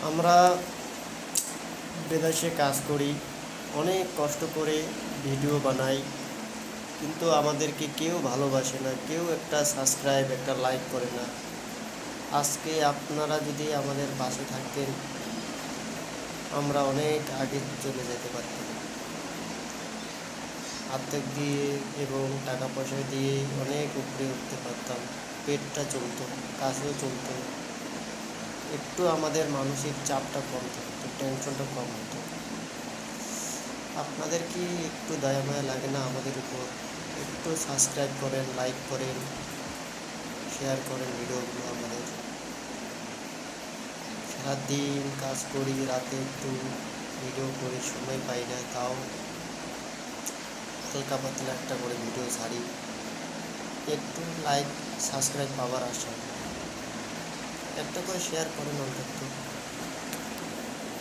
আমরা বিদেশে কাজ করি, অনেক কষ্ট করে ভিডিও বানাই, কিন্তু আমাদেরকে কেউ ভালোবাসে না, কেউ একটা সাবস্ক্রাইব একটা লাইক করে না। আজকে আপনারা যদি আমাদের পাশে থাকতেন, আমরা অনেক আগে চলে যেতে পারতাম। আর্থিক দিয়ে এবং টাকা পয়সা দিয়ে অনেক উপরে উঠতে পারতাম, পেটটা চলতো, কাজও চলতো, একটু আমাদের মানসিক চাপটা কম থাকতো, টেনশনটা কম হতো। আপনাদের কি একটু দয়া মায়া লাগে না আমাদের উপর? একটু সাবস্ক্রাইব করেন, লাইক করেন, শেয়ার করেন ভিডিওগুলো আমাদের। সারাদিন কাজ করি, রাতে একটু ভিডিও করি, সময় পাই না, তাও হালকা পাতলা একটা করে ভিডিও ছাড়ি। একটু লাইক সাবস্ক্রাইব পাওয়ার আশা, একটা করে শেয়ার করেন অন্তত।